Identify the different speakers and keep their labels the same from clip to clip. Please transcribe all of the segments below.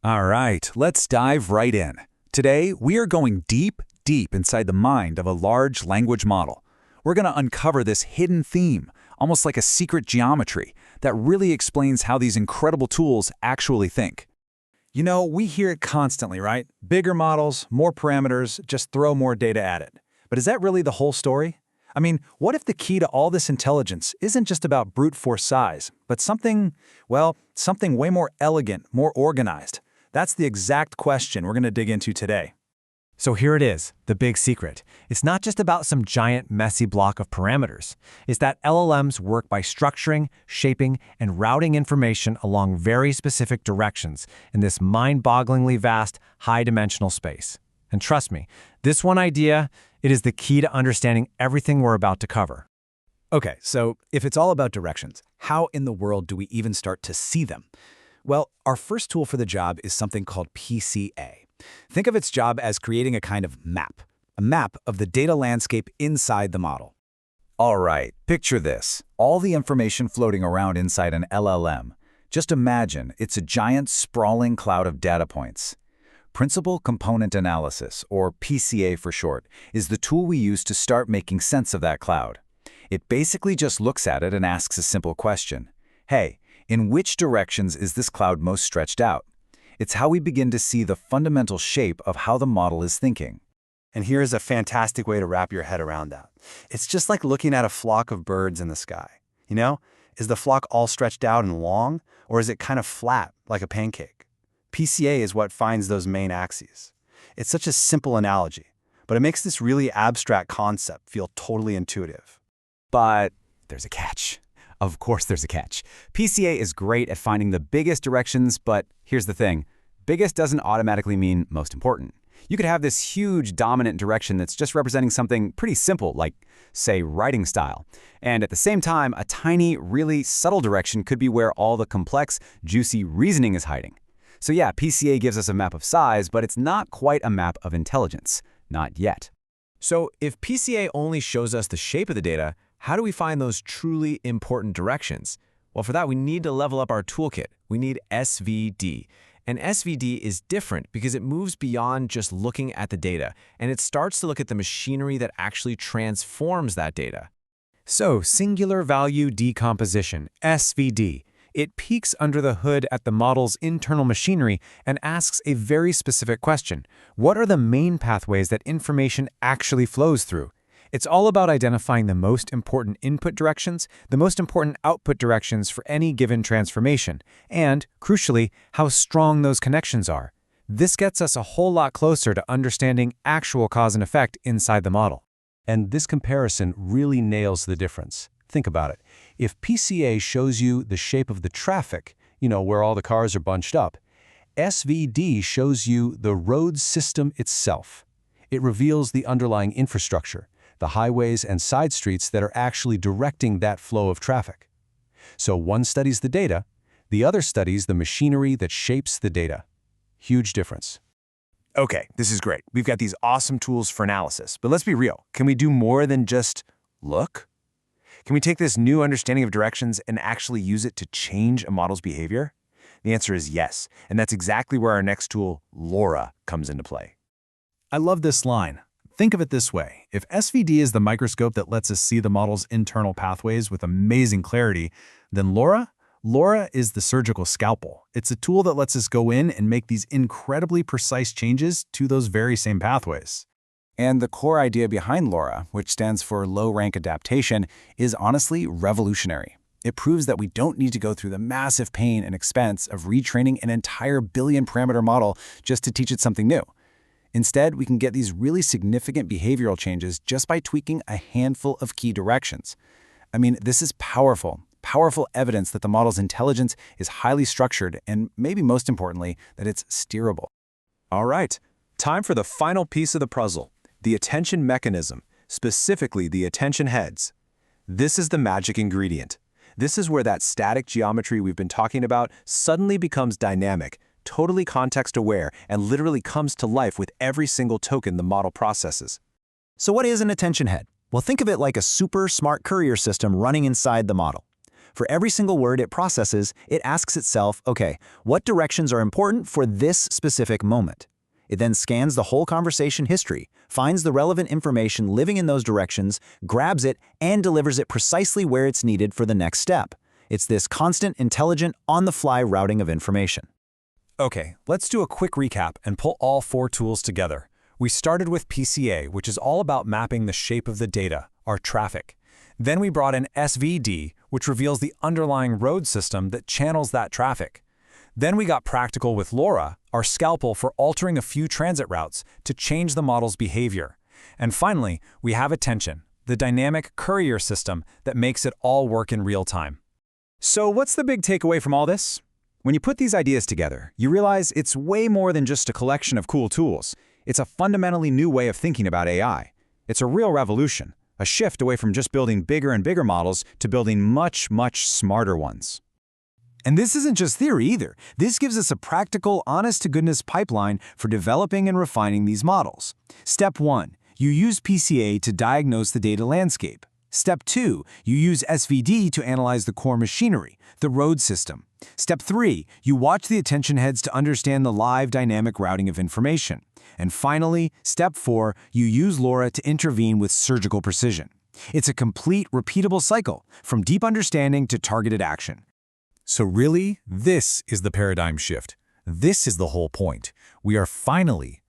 Speaker 1: All right, let's dive right in. Today, we are going deep inside the mind of a large language model. We're going to uncover this hidden theme, almost like a secret geometry, that really explains how these incredible tools actually think.
Speaker 2: You know, we hear it constantly, right? Bigger models, more parameters, just throw more data at it. But is that really the whole story? I mean, what if the key to all this intelligence isn't just about brute force size, but something way more elegant, more organized? That's the exact question we're going to dig into today.
Speaker 3: So here it is, the big secret. It's not just about some giant, messy block of parameters. It's that LLMs work by structuring, shaping, and routing information along very specific directions in this mind-bogglingly vast, high-dimensional space. And trust me, this one idea, it is the key to understanding everything we're about to cover.
Speaker 2: Okay, so if it's all about directions, how in the world do we even start to see them? Well, our first tool for the job is something called PCA. Think of its job as creating a kind of map, a map of the data landscape inside the model.
Speaker 1: All right, picture this. All the information floating around inside an LLM. Just imagine it's a giant, sprawling cloud of data points. Principal Component Analysis, or PCA for short, is the tool we use to start making sense of that cloud. It basically just looks at it and asks a simple question. Hey, in which directions is this cloud most stretched out? It's how we begin to see the fundamental shape of how the model is thinking.
Speaker 4: And here's a fantastic way to wrap your head around that. It's just like looking at a flock of birds in the sky. You know, is the flock all stretched out and long, or is it kind of flat, like a pancake? PCA is what finds those main axes. It's such a simple analogy, but it makes this really abstract concept feel totally intuitive.
Speaker 5: But there's a catch. Of course there's a catch. PCA is great at finding the biggest directions, but here's the thing. Biggest doesn't automatically mean most important. You could have this huge dominant direction that's just representing something pretty simple, like, say, writing style. And at the same time, a tiny, really subtle direction could be where all the complex, juicy reasoning is hiding. So yeah, PCA gives us a map of size, but it's not quite a map of intelligence. Not yet.
Speaker 3: So if PCA only shows us the shape of the data, how do we find those truly important directions? Well, for that, we need to level up our toolkit. We need SVD. And SVD is different because it moves beyond just looking at the data, and it starts to look at the machinery that actually transforms that data. So, Singular Value Decomposition, SVD. It peeks under the hood at the model's internal machinery and asks a very specific question. What are the main pathways that information actually flows through? It's all about identifying the most important input directions, the most important output directions for any given transformation, and, crucially, how strong those connections are. This gets us a whole lot closer to understanding actual cause and effect inside the model.
Speaker 6: And this comparison really nails the difference. Think about it. If PCA shows you the shape of the traffic, where all the cars are bunched up, SVD shows you the road system itself. It reveals the underlying infrastructure, the highways and side streets that are actually directing that flow of traffic. So one studies the data, the other studies the machinery that shapes the data. Huge difference.
Speaker 3: Okay, this is great. We've got these awesome tools for analysis, but let's be real. Can we do more than just look? Can we take this new understanding of directions and actually use it to change a model's behavior? The answer is yes, and that's exactly where our next tool, LoRA, comes into play.
Speaker 2: I love this line. Think of it this way. If SVD is the microscope that lets us see the model's internal pathways with amazing clarity, then LoRA is the surgical scalpel. It's a tool that lets us go in and make these incredibly precise changes to those very same pathways.
Speaker 1: And the core idea behind LoRA, which stands for low-rank adaptation, is honestly revolutionary. It proves that we don't need to go through the massive pain and expense of retraining an entire billion-parameter model just to teach it something new. Instead, we can get these really significant behavioral changes just by tweaking a handful of key directions. I mean, this is powerful evidence that the model's intelligence is highly structured and, maybe most importantly, that it's steerable.
Speaker 3: All right, time for the final piece of the puzzle, the attention mechanism, specifically the attention heads. This is the magic ingredient. This is where that static geometry we've been talking about suddenly becomes dynamic, totally context-aware, and literally comes to life with every single token the model processes.
Speaker 7: So what is an attention head? Well, think of it like a super smart courier system running inside the model.
Speaker 2: For every single word it processes, it asks itself, okay, what directions are important for this specific moment? It then scans the whole conversation history, finds the relevant information living in those directions, grabs it, and delivers it precisely where it's needed for the next step. It's this constant, intelligent, on-the-fly routing of information.
Speaker 1: Okay, let's do a quick recap and pull all 4 tools together. We started with PCA, which is all about mapping the shape of the data, our traffic. Then we brought in SVD, which reveals the underlying road system that channels that traffic. Then we got practical with LoRA, our scalpel for altering a few transit routes to change the model's behavior. And finally, we have attention, the dynamic courier system that makes it all work in real time.
Speaker 2: So what's the big takeaway from all this? When you put these ideas together, you realize it's way more than just a collection of cool tools. It's a fundamentally new way of thinking about AI. It's a real revolution, a shift away from just building bigger and bigger models to building much, much smarter ones. And this isn't just theory either. This gives us a practical, honest-to-goodness pipeline for developing and refining these models. Step 1, you use PCA to diagnose the data landscape. Step 2, you use SVD to analyze the core machinery, the road system. Step 3, you watch the attention heads to understand the live dynamic routing of information. And finally, Step 4, you use LoRA to intervene with surgical precision. It's a complete, repeatable cycle, from deep understanding to targeted action.
Speaker 1: So really, this is the paradigm shift. This is the whole point. We are finally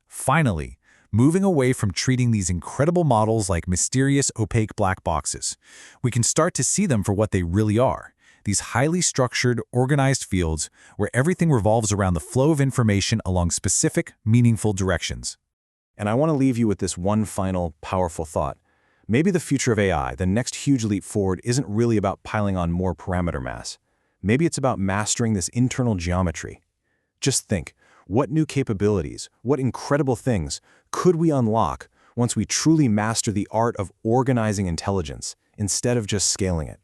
Speaker 1: moving away from treating these incredible models like mysterious, opaque black boxes. We can start to see them for what they really are. These highly structured, organized fields where everything revolves around the flow of information along specific, meaningful directions.
Speaker 2: And I want to leave you with this one final, powerful thought. Maybe the future of AI, the next huge leap forward, isn't really about piling on more parameter mass. Maybe it's about mastering this internal geometry. Just think, what new capabilities, what incredible things could we unlock once we truly master the art of organizing intelligence instead of just scaling it?